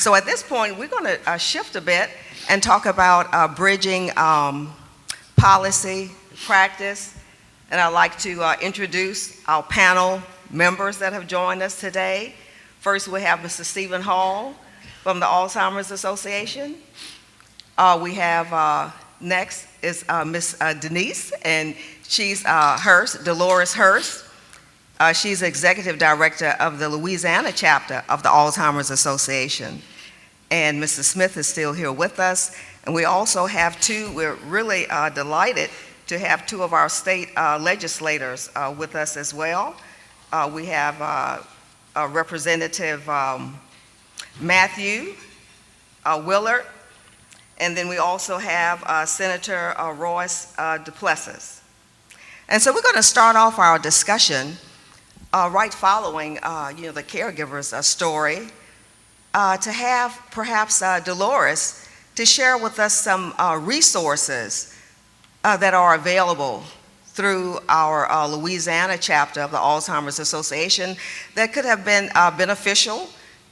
So at this point, we're going to shift a bit and talk about bridging policy, practice, and I'd like to introduce our panel members that have joined us today. First, we have Mr. Stephen Hall from the Alzheimer's Association. We have next is Miss Denise, and she's Dolores Hurst. She's Executive Director of the Louisiana chapter of the Alzheimer's Association. And Mr. Smith is still here with us. And we also have we're really delighted to have two of our state legislators with us as well. We have Representative Matthew Willard, and then we also have Senator Royce Duplessis. And so we're going to start off our discussion right following the caregiver's story, to have perhaps Dolores to share with us some resources that are available through our Louisiana chapter of the Alzheimer's Association that could have been beneficial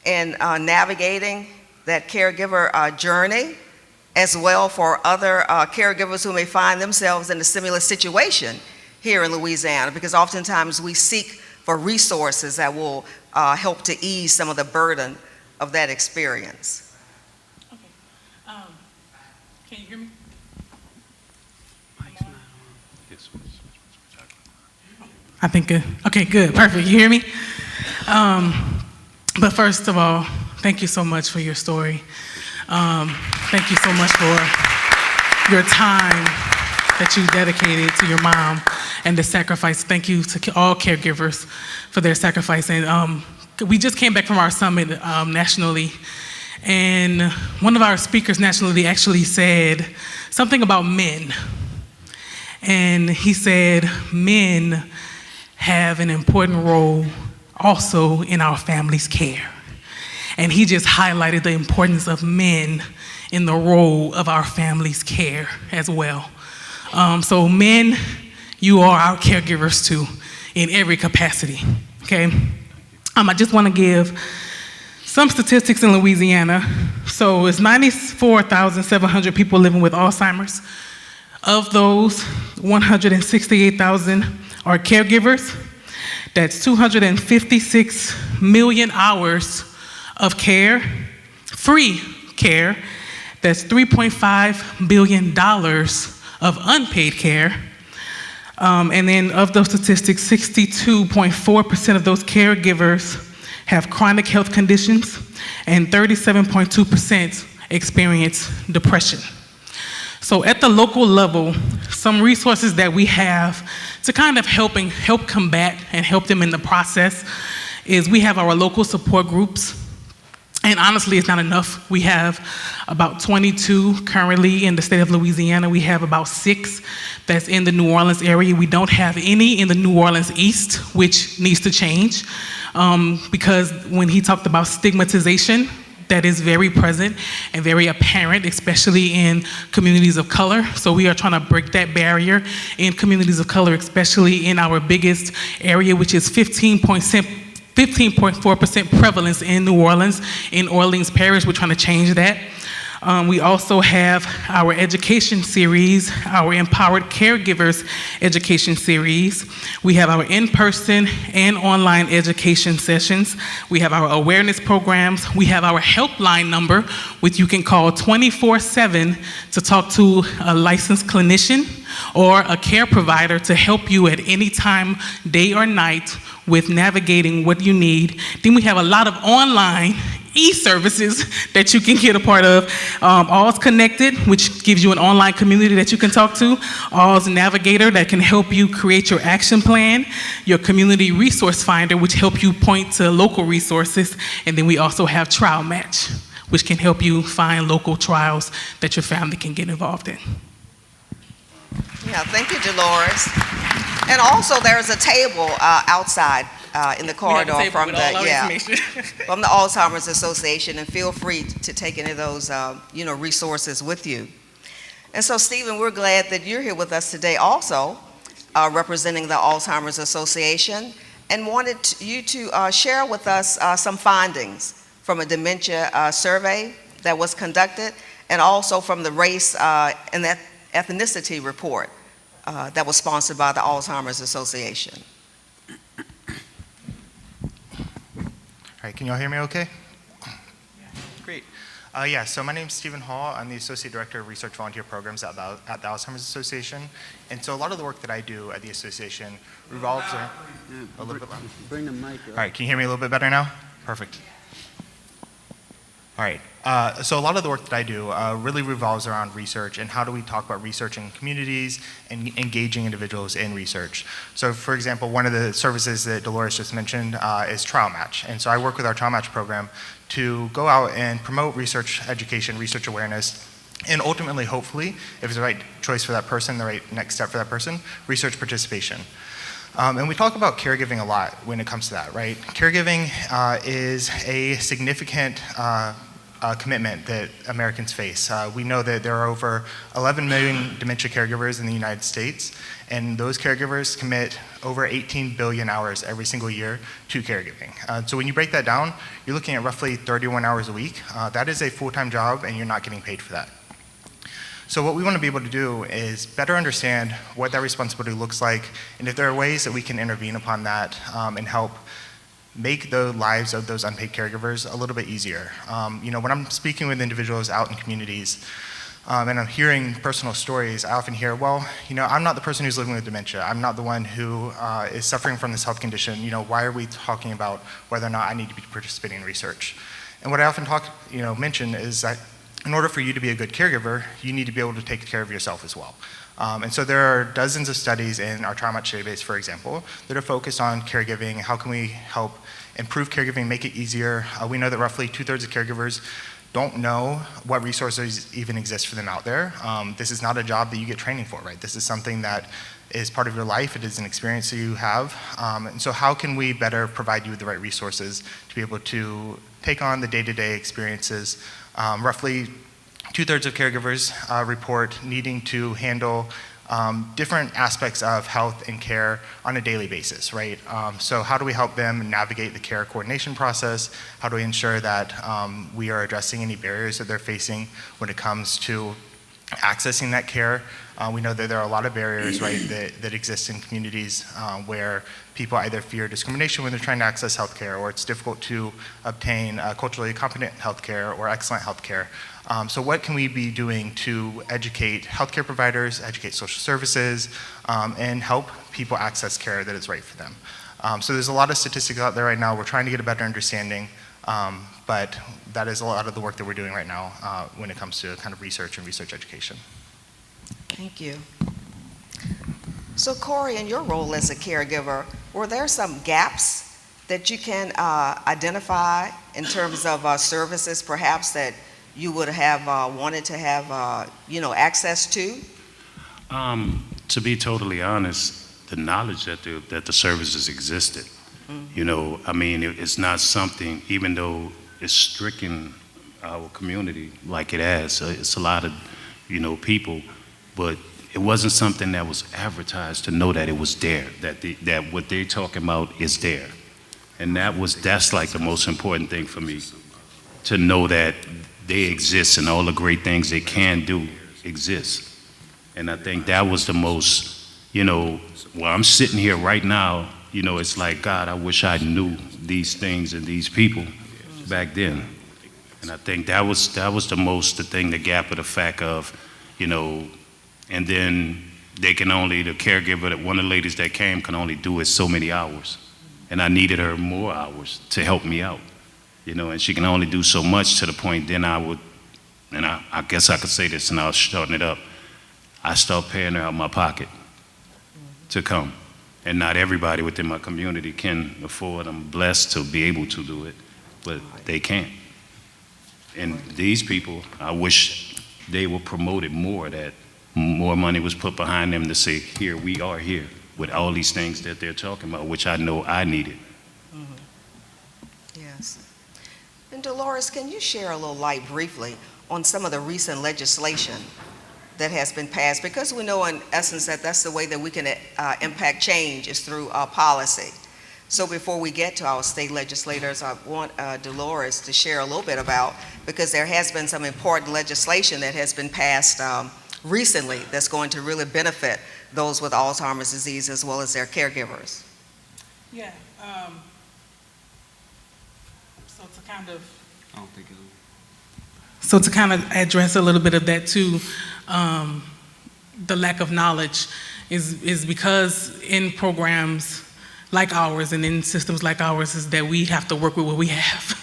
in navigating that caregiver journey, as well for other caregivers who may find themselves in a similar situation here in Louisiana, because oftentimes we seek for resources that will help to ease some of the burden of that experience. Okay. Can you hear me? I think good. Okay, good, perfect. You hear me? But first of all, thank you so much for your story. Thank you so much for your time that you dedicated to your mom and the sacrifice. Thank you to all caregivers for their sacrifice. And we just came back from our summit nationally, and one of our speakers nationally actually said something about men. And he said, men have an important role also in our family's care. And he just highlighted the importance of men in the role of our family's care as well. So men, you are our caregivers too, in every capacity, okay? I just want to give some statistics in Louisiana. So it's 94,700 people living with Alzheimer's. Of those, 168,000 are caregivers. That's 256 million hours of care, free care. That's $3.5 billion of unpaid care. And then of those statistics, 62.4% of those caregivers have chronic health conditions, and 37.2% experience depression. So at the local level, some resources that we have to kind of help combat and help them in the process is we have our local support groups. And honestly, it's not enough. We have about 22 currently in the state of Louisiana. We have about 6 that's in the New Orleans area. We don't have any in the New Orleans East, which needs to change, because when he talked about stigmatization, that is very present and very apparent, especially in communities of color. So we are trying to break that barrier in communities of color, especially in our biggest area, which is 15.4% prevalence in New Orleans, in Orleans Parish. We're trying to change that. We also have our education series, our Empowered Caregivers education series. We have our in-person and online education sessions. We have our awareness programs. We have our helpline number, which you can call 24/7 to talk to a licensed clinician or a care provider to help you at any time, day or night, with navigating what you need. Then we have a lot of online e-services that you can get a part of. All's Connected, which gives you an online community that you can talk to. All's Navigator, that can help you create your action plan. Your Community Resource Finder, which help you point to local resources. And then we also have Trial Match, which can help you find local trials that your family can get involved in. Yeah, thank you, Dolores. And also there's a table outside in the corridor from from the Alzheimer's Association, and feel free to take any of those resources with you. And so, Stephen, we're glad that you're here with us today also, representing the Alzheimer's Association, and wanted you to share with us some findings from a dementia survey that was conducted, and also from the race and ethnicity report that was sponsored by the Alzheimer's Association. All right, can y'all hear me okay? Great. Yeah, so my name's Stephen Hall. I'm the Associate Director of Research Volunteer Programs at the Alzheimer's Association. And so a lot of the work that I do at the association revolves around a little bit louder. Bring the mic up. All right, can you hear me a little bit better now? Perfect. All right, so a lot of the work that I do really revolves around research and how do we talk about research in communities and engaging individuals in research. So for example, one of the services that Dolores just mentioned is Trial Match. And so I work with our Trial Match program to go out and promote research education, research awareness, and ultimately, hopefully, if it's the right choice for that person, the right next step for that person, research participation. And we talk about caregiving a lot when it comes to that, right? Caregiving is a significant commitment that Americans face. We know that there are over 11 million dementia caregivers in the United States, and those caregivers commit over 18 billion hours every single year to caregiving. So when you break that down, you're looking at roughly 31 hours a week. That is a full-time job, and you're not getting paid for that. So what we want to be able to do is better understand what that responsibility looks like, and if there are ways that we can intervene upon that and help make the lives of those unpaid caregivers a little bit easier. You know, when I'm speaking with individuals out in communities and I'm hearing personal stories, I often hear, well, you know, I'm not the person who's living with dementia. I'm not the one who is suffering from this health condition. You know, why are we talking about whether or not I need to be participating in research? And what I often mention is that in order for you to be a good caregiver, you need to be able to take care of yourself as well. And so there are dozens of studies in our Trauma Match database, for example, that are focused on caregiving. How can we help improve caregiving, make it easier? We know that roughly 2/3 of caregivers don't know what resources even exist for them out there. This is not a job that you get training for, right? This is something that is part of your life. It is an experience that you have. And so how can we better provide you with the right resources to be able to take on the day-to-day experiences? Roughly 2/3 of caregivers report needing to handle different aspects of health and care on a daily basis, right? So how do we help them navigate the care coordination process? How do we ensure that we are addressing any barriers that they're facing when it comes to accessing that care? We know that there are a lot of barriers, right, that exist in communities where people either fear discrimination when they're trying to access healthcare, or it's difficult to obtain culturally competent healthcare or excellent healthcare. So what can we be doing to educate healthcare providers, educate social services, and help people access care that is right for them? So there's a lot of statistics out there right now. We're trying to get a better understanding, but that is a lot of the work that we're doing right now when it comes to kind of research and research education. Thank you. So Corey, in your role as a caregiver, were there some gaps that you can identify in terms of services perhaps that you would have wanted to have access to? To be totally honest, the knowledge that the services existed, you know, I mean, it's not something, even though it's stricken our community like it has, it's a lot of, you know, people, but it wasn't something that was advertised to know that it was there, that what they're talking about is there. And that's like the most important thing for me, to know that they exist and all the great things they can do exist. And I think that was the most, you know, while I'm sitting here right now, you know, it's like, God, I wish I knew these things and these people back then. And I think that was the thing, the gap of the fact of, you know, and then the caregiver, one of the ladies that came can only do it so many hours. And I needed her more hours to help me out, you know, and she can only do so much to the point then I guess I could say this and I was starting it up, I started paying her out of my pocket to come. And not everybody within my community can afford, I'm blessed to be able to do it, but they can't. And these people, I wish they were promoted more, that more money was put behind them to say, here, we are here with all these things that they're talking about, which I know I needed. Yes. And Dolores, can you share a little light briefly on some of the recent legislation that has been passed? Because we know in essence that that's the way that we can impact change is through policy. So before we get to our state legislators, I want Dolores to share a little bit about, because there has been some important legislation that has been passed recently that's going to really benefit those with Alzheimer's disease as well as their caregivers. Yeah. So to kind of I don't think it So to kind of address a little bit of that too, the lack of knowledge is because in programs like ours and in systems like ours is that we have to work with what we have,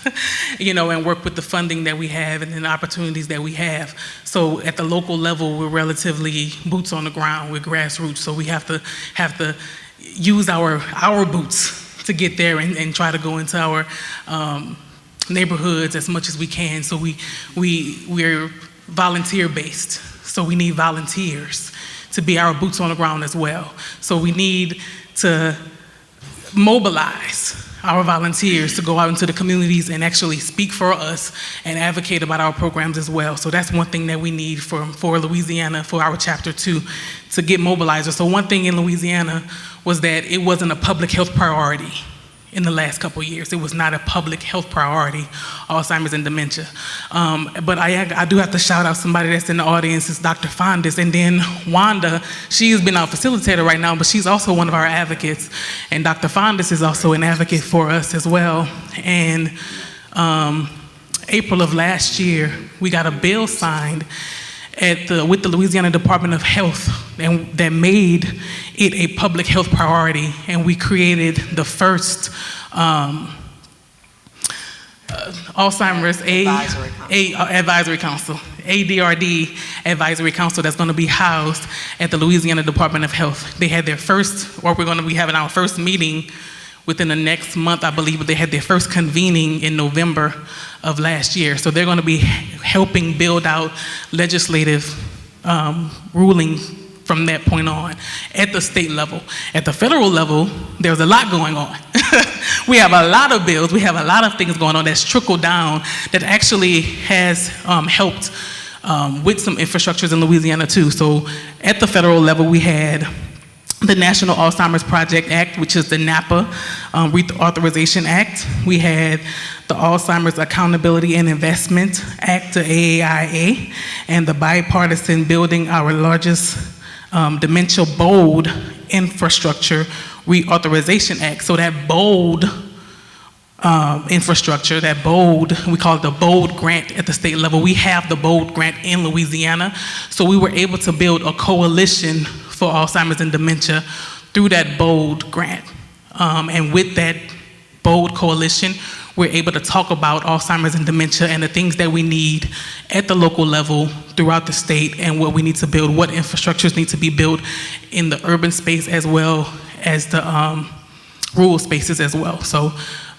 and work with the funding that we have and the opportunities that we have. So at the local level, we're relatively boots on the ground, we're grassroots, so we have to use our boots to get there and try to go into our neighborhoods as much as we can. So we're volunteer based. So we need volunteers to be our boots on the ground as well. So we need to mobilize our volunteers to go out into the communities and actually speak for us and advocate about our programs as well. So that's one thing that we need for Louisiana, for our chapter 2, to get mobilizers. So one thing in Louisiana was that it wasn't a public health priority. In the last couple of years, it was not a public health priority, Alzheimer's and dementia. But I do have to shout out somebody that's in the audience, is Dr. Fondas, and then Wanda. She has been our facilitator right now, but she's also one of our advocates. And Dr. Fondas is also an advocate for us as well. And April of last year, we got a bill signed with the Louisiana Department of Health, and that made it a public health priority, and we created the first Alzheimer's Advisory Council, ADRD Advisory Council, that's going to be housed at the Louisiana Department of Health. They had their first, or we're going to be having our first meeting within the next month, I believe, but they had their first convening in November of last year. So they're going to be helping build out legislative ruling from that point on at the state level. At the federal level, there's a lot going on. We have a lot of bills, we have a lot of things going on that's trickled down that actually has helped with some infrastructures in Louisiana too. So at the federal level, we had the National Alzheimer's Project Act, which is the NAPA Reauthorization Act. We had the Alzheimer's Accountability and Investment Act, the AAIA, and the Bipartisan Building Our Largest Dementia Bold Infrastructure Reauthorization Act. So that bold infrastructure, that bold, we call it the bold grant at the state level. We have the bold grant in Louisiana. So we were able to build a coalition for Alzheimer's and dementia through that bold grant. And with that bold coalition, we're able to talk about Alzheimer's and dementia and the things that we need at the local level throughout the state, and what we need to build, what infrastructures need to be built in the urban space as well as the rural spaces as well. So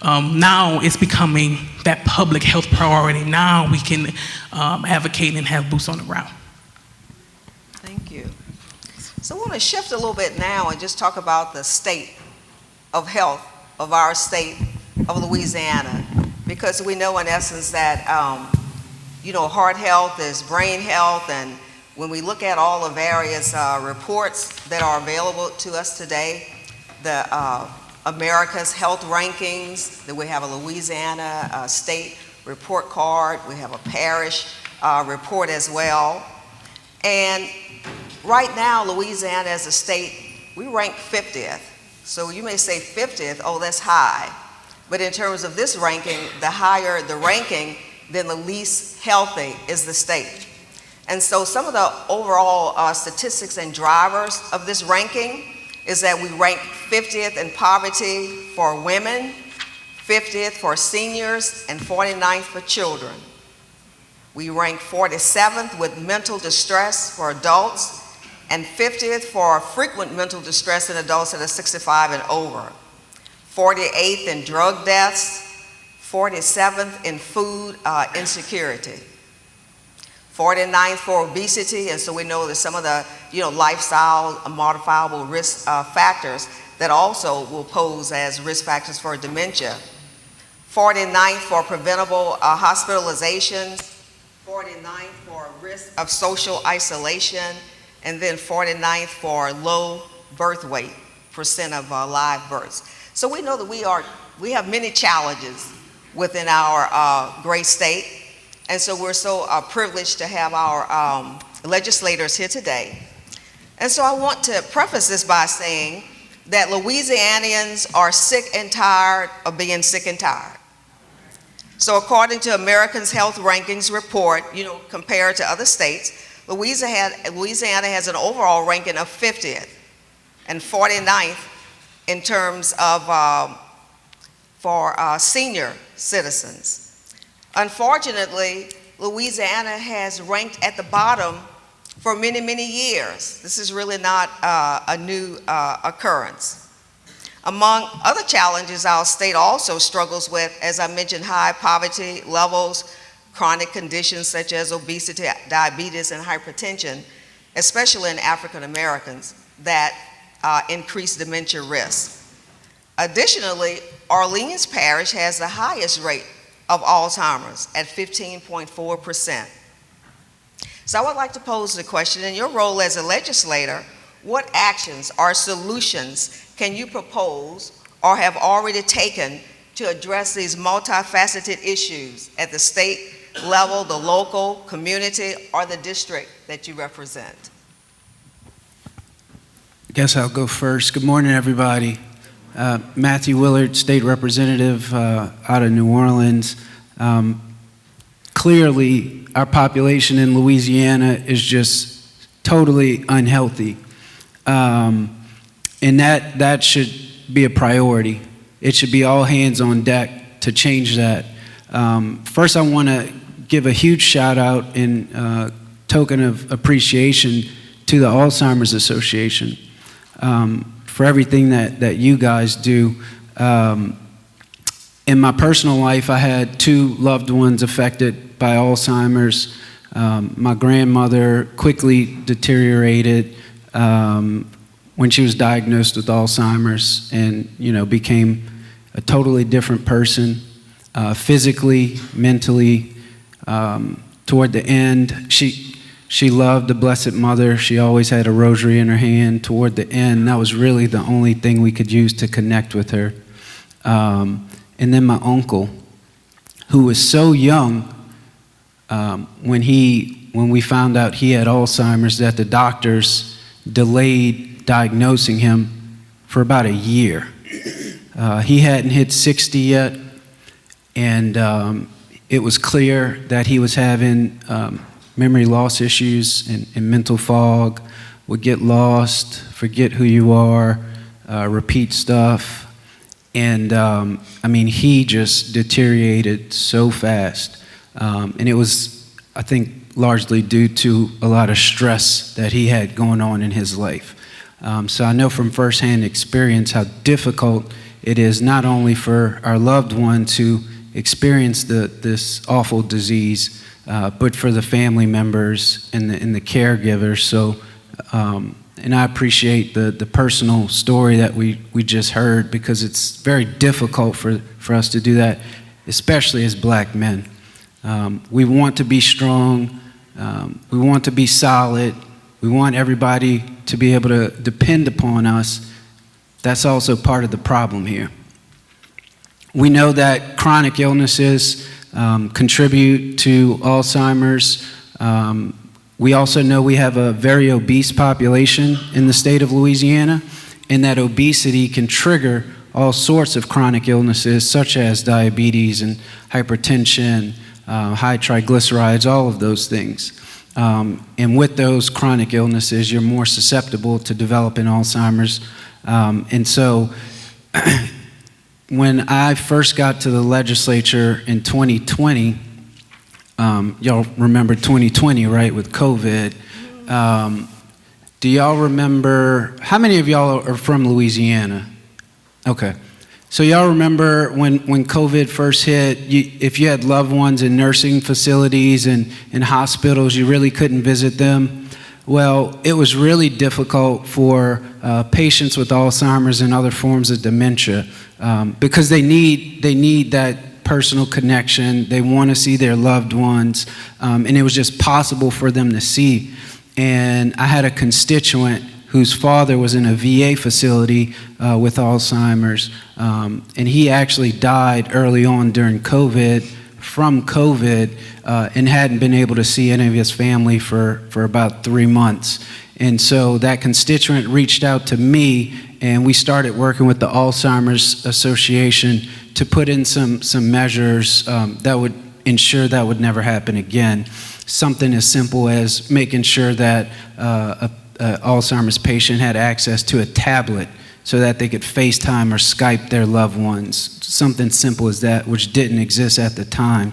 now it's becoming that public health priority. Now we can advocate and have boots on the ground. Thank you. So I want to shift a little bit now and just talk about the state of health of our state of Louisiana, because we know in essence that heart health is brain health, and when we look at all the various reports that are available to us today, the America's Health Rankings, that we have a Louisiana state report card, we have a parish report as well, and right now Louisiana as a state, we rank 50th. So you may say 50th, oh, that's high. But in terms of this ranking, the higher the ranking, then the least healthy is the state. And so some of the overall statistics and drivers of this ranking is that we rank 50th in poverty for women, 50th for seniors, and 49th for children. We rank 47th with mental distress for adults, and 50th for frequent mental distress in adults that are 65 and over. 48th in drug deaths, 47th in food insecurity, 49th for obesity, and so we know that some of the lifestyle modifiable risk factors that also will pose as risk factors for dementia. 49th for preventable hospitalizations, 49th for risk of social isolation, and then 49th for low birth weight, percent of live births. So we know that we have many challenges within our great state, and so we're so privileged to have our legislators here today. And so I want to preface this by saying that Louisianians are sick and tired of being sick and tired. So according to Americans' Health Rankings report, compared to other states, Louisiana has an overall ranking of 50th and 49th in terms of for senior citizens. Unfortunately, Louisiana has ranked at the bottom for many, many years. This is really not a new occurrence. Among other challenges our state also struggles with, as I mentioned, high poverty levels, chronic conditions such as obesity, diabetes, and hypertension, especially in African Americans, that increase dementia risk. Additionally, Orleans Parish has the highest rate of Alzheimer's at 15.4%. So I would like to pose the question, in your role as a legislator, what actions or solutions can you propose or have already taken to address these multifaceted issues at the state level, the local, community, or the district that you represent? Guess I'll go first. Good morning, everybody. Matthew Willard, State Representative out of New Orleans. Clearly, our population in Louisiana is just totally unhealthy. And that should be a priority. It should be all hands on deck to change that. First, I want to give a huge shout out in token of appreciation to the Alzheimer's Association for everything that you guys do. In my personal life, I had 2 loved ones affected by Alzheimer's. My grandmother quickly deteriorated when she was diagnosed with Alzheimer's, and became a totally different person, physically, mentally. Toward the end, she loved the Blessed Mother. She always had a rosary in her hand. Toward the end, that was really the only thing we could use to connect with her. And then my uncle, who was so young when we found out he had Alzheimer's, that the doctors delayed diagnosing him for about a year. He hadn't hit 60 yet, and it was clear that he was having memory loss issues and mental fog, would get lost, forget who you are, repeat stuff. And he just deteriorated so fast. And it was, I think, largely due to a lot of stress that he had going on in his life. So I know from firsthand experience how difficult it is not only for our loved one to experience this awful disease, but for the family members and the caregivers. So, and I appreciate the personal story that we just heard, because it's very difficult for us to do that, especially as black men. We want to be strong. We want to be solid. We want everybody to be able to depend upon us. That's also part of the problem here. We know that chronic illnesses contribute to Alzheimer's. We also know we have a very obese population in the state of Louisiana, and that obesity can trigger all sorts of chronic illnesses such as diabetes and hypertension, high triglycerides, all of those things. And with those chronic illnesses, you're more susceptible to developing Alzheimer's. And so when I first got to the legislature in 2020, y'all remember 2020, right, with COVID. Do y'all remember, how many of y'all are from Louisiana? Okay. So y'all remember when COVID first hit, if you had loved ones in nursing facilities and in hospitals, you really couldn't visit them? Well, it was really difficult for patients with Alzheimer's and other forms of dementia because they need that personal connection. They want to see their loved ones, and it was just possible for them to see. And I had a constituent whose father was in a VA facility with Alzheimer's, and he actually died early on during COVID, from COVID, and hadn't been able to see any of his family for about 3 months. And so that constituent reached out to me, and we started working with the Alzheimer's Association to put in some measures that would ensure that would never happen again. Something as simple as making sure that a Alzheimer's patient had access to a tablet so that they could FaceTime or Skype their loved ones. Something simple as that, which didn't exist at the time.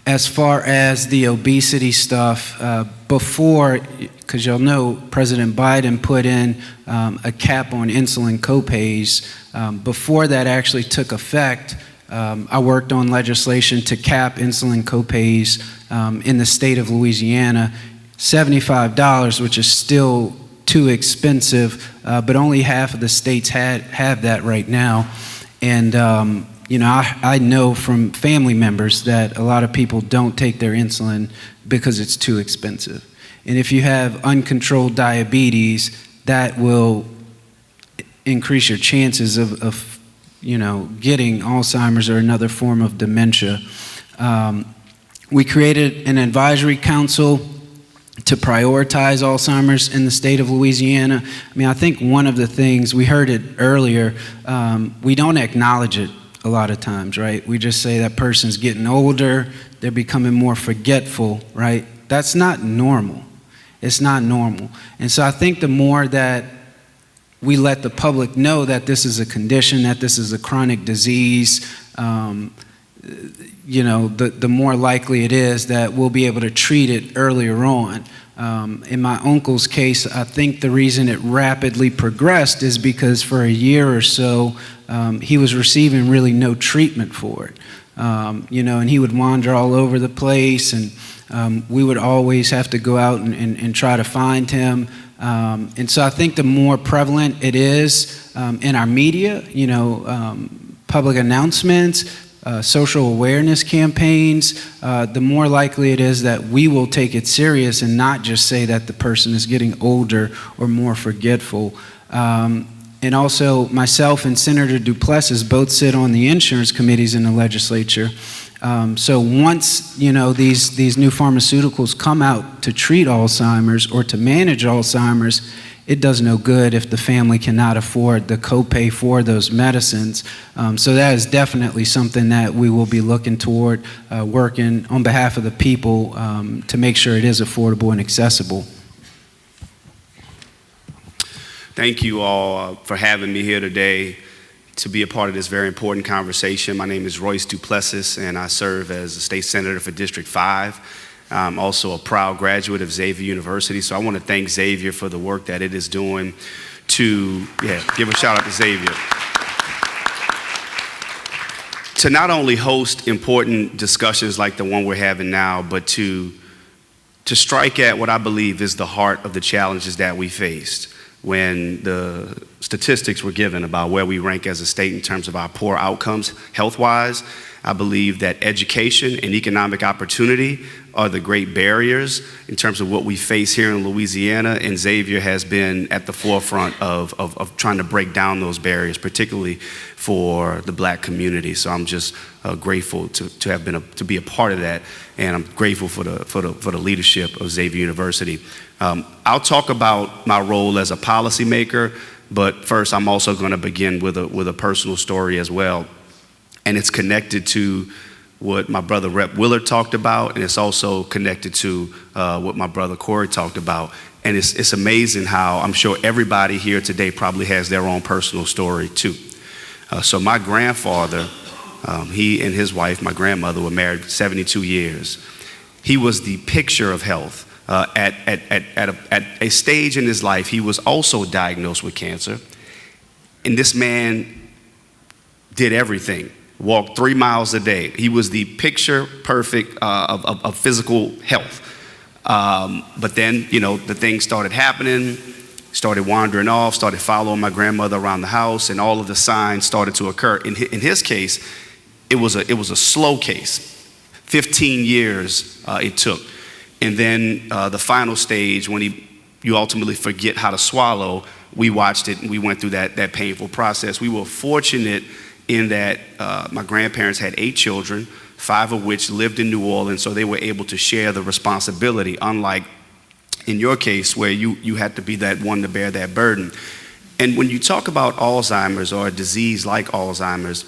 As far as the obesity stuff, before, because you'll know President Biden put in a cap on insulin copays. Before that actually took effect, I worked on legislation to cap insulin copays in the state of Louisiana, $75, which is still too expensive, but only half of the states have that right now. And I know from family members that a lot of people don't take their insulin because it's too expensive. And if you have uncontrolled diabetes, that will increase your chances of getting Alzheimer's or another form of dementia. We created an advisory council to prioritize Alzheimer's in the state of Louisiana. I think one of the things, we heard it earlier, we don't acknowledge it a lot of times, right? We just say that person's getting older, they're becoming more forgetful, right? That's not normal. It's not normal. And so I think the more that we let the public know that this is a condition, that this is a chronic disease, the more likely it is that we'll be able to treat it earlier on. In my uncle's case, I think the reason it rapidly progressed is because for a year or so, he was receiving really no treatment for it. And he would wander all over the place, and we would always have to go out and try to find him. And so I think the more prevalent it is in our media, public announcements, social awareness campaigns, the more likely it is that we will take it serious and not just say that the person is getting older or more forgetful. And also, myself and Senator Duplessis both sit on the insurance committees in the legislature. So once these new pharmaceuticals come out to treat Alzheimer's or to manage Alzheimer's, it does no good if the family cannot afford the copay for those medicines. So that is definitely something that we will be looking toward, working on behalf of the people to make sure it is affordable and accessible. Thank you all for having me here today to be a part of this very important conversation. My name is Royce Duplessis, and I serve as a state senator for District 5. I'm also a proud graduate of Xavier University, so I want to thank Xavier for the work that it is doing to, give a shout out to Xavier. To not only host important discussions like the one we're having now, but to strike at what I believe is the heart of the challenges that we faced. When the statistics were given about where we rank as a state in terms of our poor outcomes health-wise, I believe that education and economic opportunity are the great barriers in terms of what we face here in Louisiana, and Xavier has been at the forefront of trying to break down those barriers, particularly for the Black community. So I'm just grateful to be a part of that, and I'm grateful for the leadership of Xavier University. I'll talk about my role as a policymaker, but first I'm also going to begin with a personal story as well. And it's connected to what my brother Rep. Willard talked about, and it's also connected to what my brother Corey talked about. And it's amazing how I'm sure everybody here today probably has their own personal story too. So my grandfather, he and his wife, my grandmother, were married 72 years. He was the picture of health. At a stage in his life, he was also diagnosed with cancer. And this man did everything. Walked 3 miles a day. He was the picture perfect of physical health. But then, the things started happening, started wandering off, started following my grandmother around the house, and all of the signs started to occur. In his case, it was a slow case. 15 years it took. And then the final stage, when he you ultimately forget how to swallow. We watched it and we went through that painful process. We were fortunate in that my grandparents had 8 children, 5 of which lived in New Orleans, so they were able to share the responsibility, unlike in your case where you had to be that one to bear that burden. And when you talk about Alzheimer's or a disease like Alzheimer's,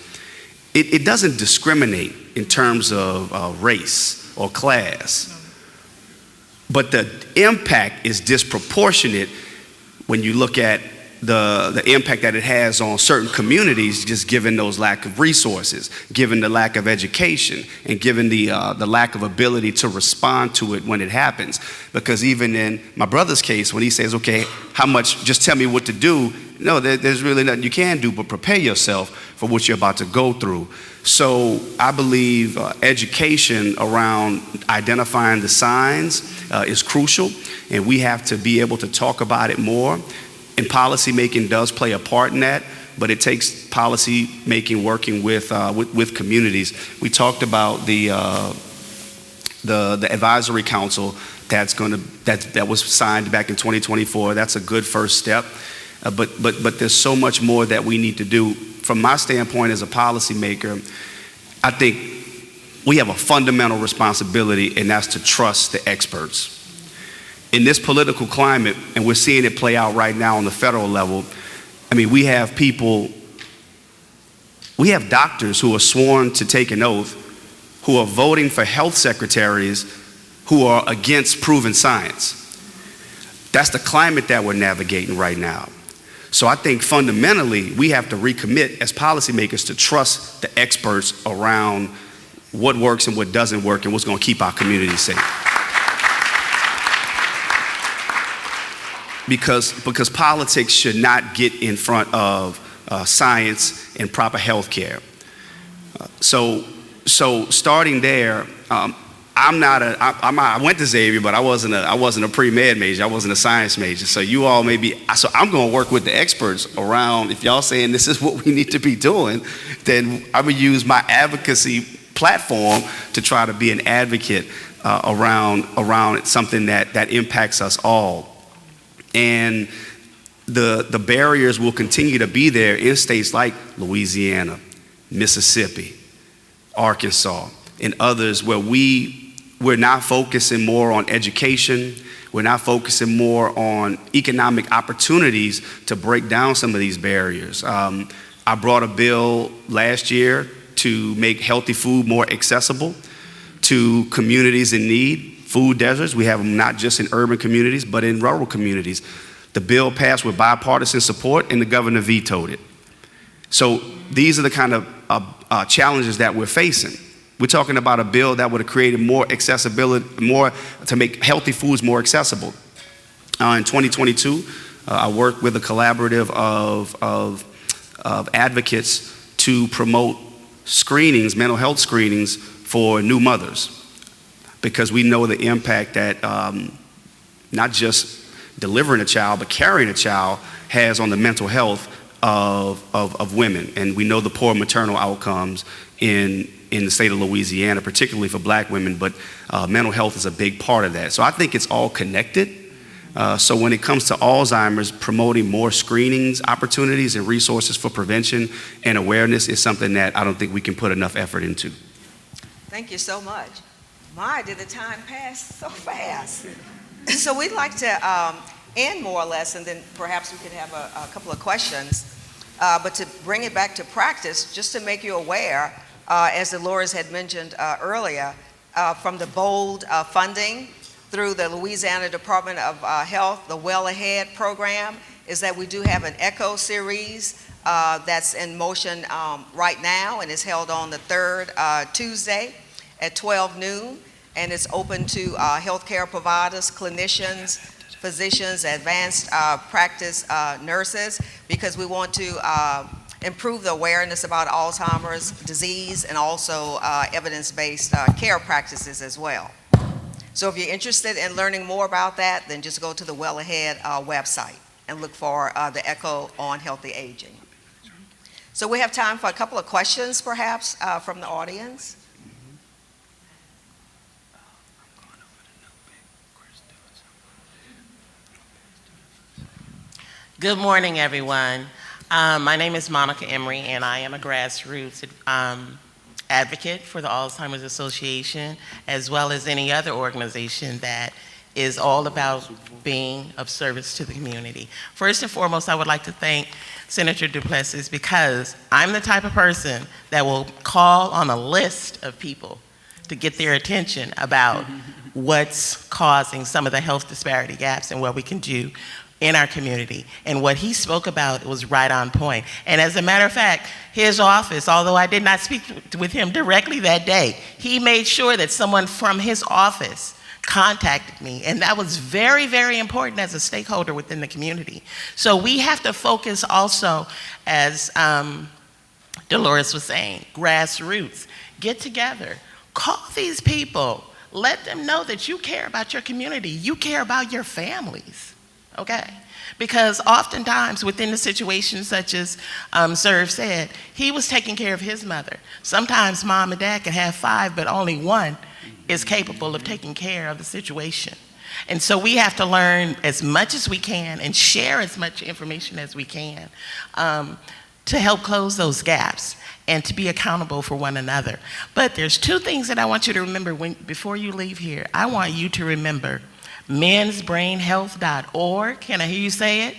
it doesn't discriminate in terms of race or class, but the impact is disproportionate when you look at the impact that it has on certain communities, just given those lack of resources, given the lack of education, and given the lack of ability to respond to it when it happens. Because even in my brother's case, when he says, okay, how much, just tell me what to do, no, there's really nothing you can do but prepare yourself for what you're about to go through. So I believe education around identifying the signs is crucial, and we have to be able to talk about it more. And policy making does play a part in that, but it takes policy making working with communities. We talked about the advisory council that was signed back in 2024. That's a good first step, but there's so much more that we need to do. From my standpoint as a policymaker, I think we have a fundamental responsibility, and that's to trust the experts. In this political climate, and we're seeing it play out right now on the federal level, I mean, we have doctors who are sworn to take an oath who are voting for health secretaries who are against proven science. That's the climate that we're navigating right now. So I think fundamentally, we have to recommit as policymakers to trust the experts around what works and what doesn't work and what's going to keep our communities safe. Because politics should not get in front of science and proper health care. So starting there, I went to Xavier, but I wasn't a pre-med major. I wasn't a science major. So you all so I'm going to work with the experts around. If y'all saying this is what we need to be doing, then I'm going to use my advocacy platform to try to be an advocate around something that impacts us all. And the barriers will continue to be there in states like Louisiana, Mississippi, Arkansas, and others where we're not focusing more on education. We're not focusing more on economic opportunities to break down some of these barriers. I brought a bill last year to make healthy food more accessible to communities in need. Food deserts, we have them not just in urban communities, but in rural communities. The bill passed with bipartisan support, and the governor vetoed it. So these are the kind of challenges that we're facing. We're talking about a bill that would have created more accessibility, more to make healthy foods more accessible. In 2022, I worked with a collaborative of advocates to promote screenings, mental health screenings for new mothers, because we know the impact that not just delivering a child, but carrying a child has on the mental health of women. And we know the poor maternal outcomes in the state of Louisiana, particularly for black women, but mental health is a big part of that. So I think it's all connected. So when it comes to Alzheimer's, promoting more screenings, opportunities, and resources for prevention and awareness is something that I don't think we can put enough effort into. Thank you so much. My, did the time pass so fast? So we'd like to end more or less, and then perhaps we could have a couple of questions. But to bring it back to practice, just to make you aware, as Dolores had mentioned earlier, from the BOLD funding through the Louisiana Department of Health, the Well Ahead program, is that we do have an ECHO series that's in motion right now and is held on the third Tuesday at 12 noon, and it's open to healthcare providers, clinicians, physicians, advanced practice nurses, because we want to improve the awareness about Alzheimer's disease and also evidence-based care practices as well. So if you're interested in learning more about that, then just go to the Well Ahead website and look for the ECHO on healthy aging. So we have time for a couple of questions, perhaps, from the audience. Good morning, everyone. My name is Monica Emery, and I am a grassroots advocate for the Alzheimer's Association, as well as any other organization that is all about being of service to the community. First and foremost, I would like to thank Senator Duplessis, because I'm the type of person that will call on a list of people to get their attention about what's causing some of the health disparity gaps and what we can do in our community. And what he spoke about was right on point. And as a matter of fact, his office, although I did not speak with him directly that day, he made sure that someone from his office contacted me, and that was very, very important as a stakeholder within the community. So we have to focus also, as Dolores was saying, grassroots. Get together, call these people, let them know that you care about your community, you care about your families, okay? Because oftentimes within the situation, such as Serve said, he was taking care of his mother. Sometimes mom and dad can have 5, but only one is capable of taking care of the situation. And so we have to learn as much as we can and share as much information as we can to help close those gaps and to be accountable for one another. But there's 2 things that I want you to remember before you leave here. I want you to remember mensbrainhealth.org. Can I hear you say it?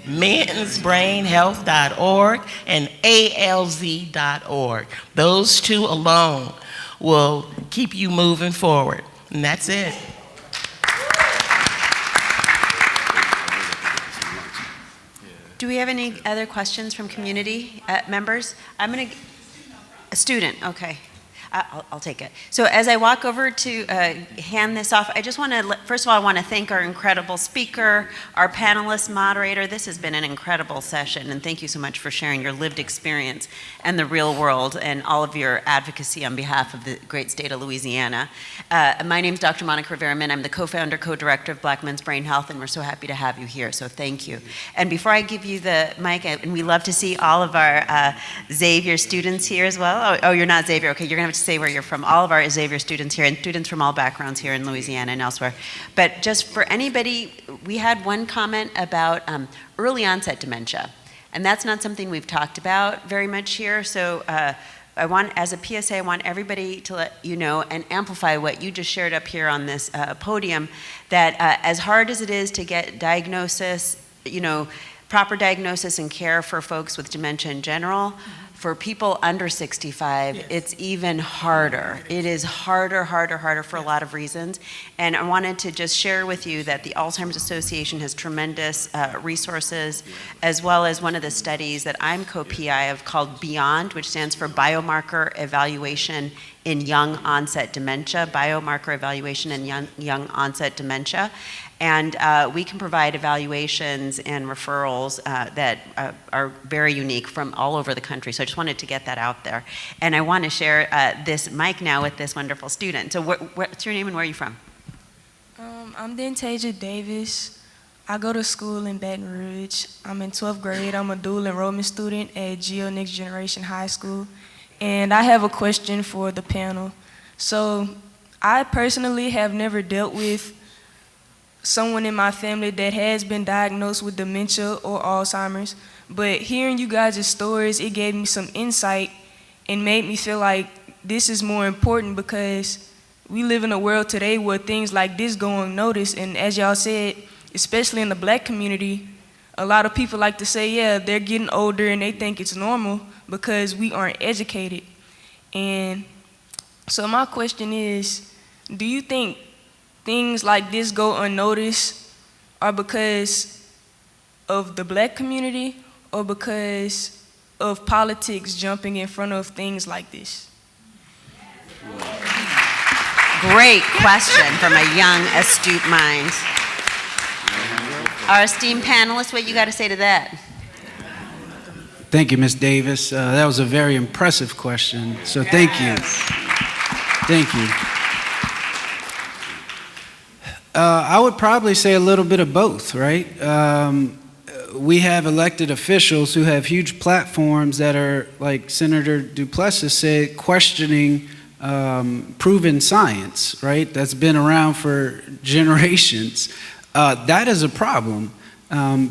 mensbrainhealth.org and alz.org. Those 2 alone will keep you moving forward. And that's it. Do we have any other questions from community members? A student, okay. I'll take it. So as I walk over to hand this off, I just want to, first of all, I want to thank our incredible speaker, our panelist moderator. This has been an incredible session, and thank you so much for sharing your lived experience and the real world and all of your advocacy on behalf of the great state of Louisiana. My name is Dr. Monica Rivera-Min. I'm the co-founder, co-director of Black Men's Brain Health, and we're so happy to have you here, so thank you. And before I give you the mic, and we love to see all of our Xavier students here as well. Oh, you're not Xavier. Okay, you're going to have to say where you're from. All of our Xavier students here, and students from all backgrounds here in Louisiana and elsewhere. But just for anybody, we had one comment about early onset dementia, and that's not something we've talked about very much here. So I want, as a PSA, I want everybody to let you know and amplify what you just shared up here on this podium, that as hard as it is to get diagnosis, proper diagnosis and care for folks with dementia in general, for people under 65, yes, it's even harder. It is harder for a lot of reasons. And I wanted to just share with you that the Alzheimer's Association has tremendous resources, as well as one of the studies that I'm co-PI of called BEYOND, which stands for Biomarker Evaluation in Young Onset Dementia, Biomarker Evaluation in Young Onset Dementia. And we can provide evaluations and referrals that are very unique from all over the country. So I just wanted to get that out there. And I want to share this mic now with this wonderful student. So what's your name and where are you from? I'm Dentasia Davis. I go to school in Baton Rouge. I'm in 12th grade. I'm a dual enrollment student at GEO Next Generation High School. And I have a question for the panel. So I personally have never dealt with someone in my family that has been diagnosed with dementia or Alzheimer's, but hearing you guys' stories, it gave me some insight and made me feel like this is more important, because we live in a world today where things like this go unnoticed. And as y'all said, especially in the Black community, a lot of people like to say, yeah, they're getting older and they think it's normal because we aren't educated. And so my question is, do you think things like this go unnoticed are because of the Black community or because of politics jumping in front of things like this? Great question from a young, astute mind. Our esteemed panelists, what you got to say to that? Thank you, Ms. Davis. That was a very impressive question, so thank you. Thank you. I would probably say a little bit of both, right? We have elected officials who have huge platforms that are, like Senator Duplessis said, questioning proven science, right? That's been around for generations. That is a problem.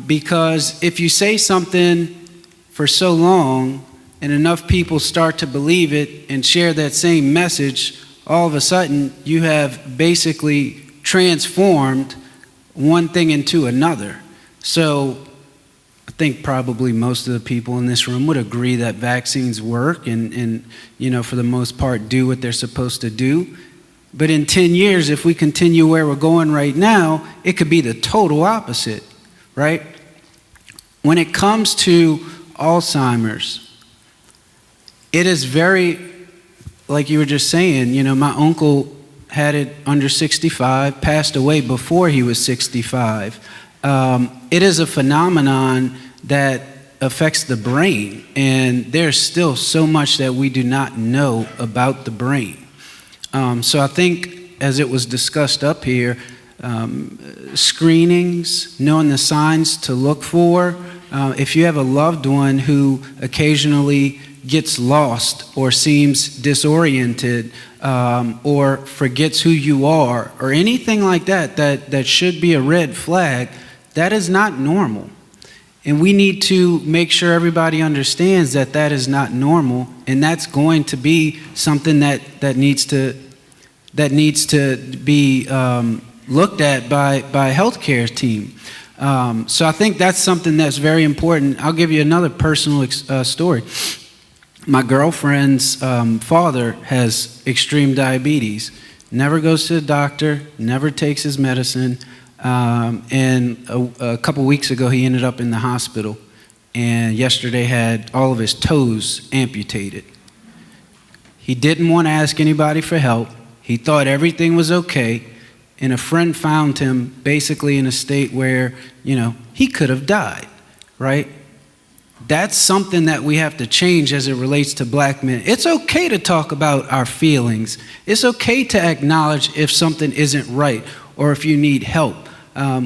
because if you say something for so long and enough people start to believe it and share that same message, all of a sudden you have basically transformed one thing into another. So I think probably most of the people in this room would agree that vaccines work and for the most part do what they're supposed to do. But in 10 years, if we continue where we're going right now, it could be the total opposite, right? When it comes to Alzheimer's, it is very, like you were just saying, my uncle had it under 65, passed away before he was 65. It is a phenomenon that affects the brain, and there's still so much that we do not know about the brain. So I think, as it was discussed up here, screenings, knowing the signs to look for. If you have a loved one who occasionally gets lost or seems disoriented or forgets who you are or anything like that should be a red flag, that is not normal. And we need to make sure everybody understands that is not normal, and that's going to be something that needs to be looked at by a healthcare team. So I think that's something that's very important. I'll give you another personal story. My girlfriend's father has extreme diabetes, never goes to the doctor, never takes his medicine, and a couple weeks ago he ended up in the hospital, and yesterday had all of his toes amputated. He didn't want to ask anybody for help. He thought everything was okay, and a friend found him basically in a state where, he could have died, right? That's something that we have to change as it relates to black men. It's okay to talk about our feelings. It's okay to acknowledge if something isn't right or if you need help.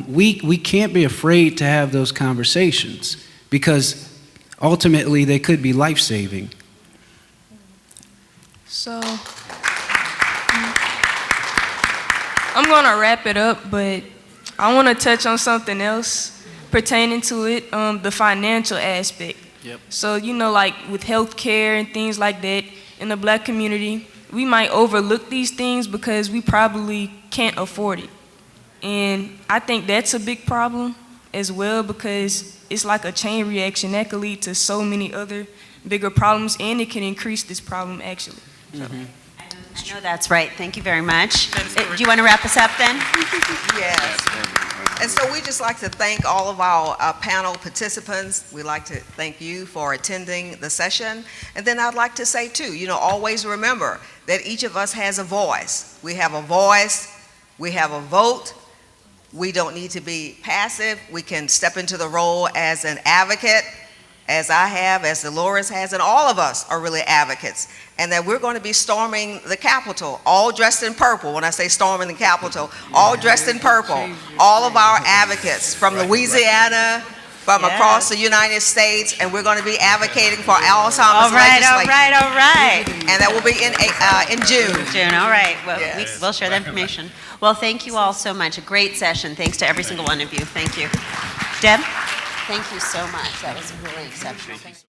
We can't be afraid to have those conversations because ultimately they could be life-saving. So I'm going to wrap it up, but I want to touch on something else pertaining to it, the financial aspect. Yep. So, like with healthcare and things like that in the black community, we might overlook these things because we probably can't afford it. And I think that's a big problem as well because it's like a chain reaction that could lead to so many other bigger problems, and it can increase this problem actually. I know that's right. Thank you very much. Do you want to wrap us up then? Yes. And so we just like to thank all of our panel participants. We'd like to thank you for attending the session. And then I'd like to say too, always remember that each of us has a voice. We have a voice, we have a vote. We don't need to be passive. We can step into the role as an advocate, as I have, as Dolores has, and all of us are really advocates. And that we're going to be storming the Capitol, all dressed in purple. When I say storming the Capitol, all dressed in purple. All of our advocates from Louisiana, from across the United States, and we're going to be advocating for Alzheimer's legislation. All right. And that will be in June. All right. Well, Yes. we'll share the information. Well, thank you all so much. A great session. Thanks to every single one of you. Thank you. Deb, thank you so much. That was really exceptional.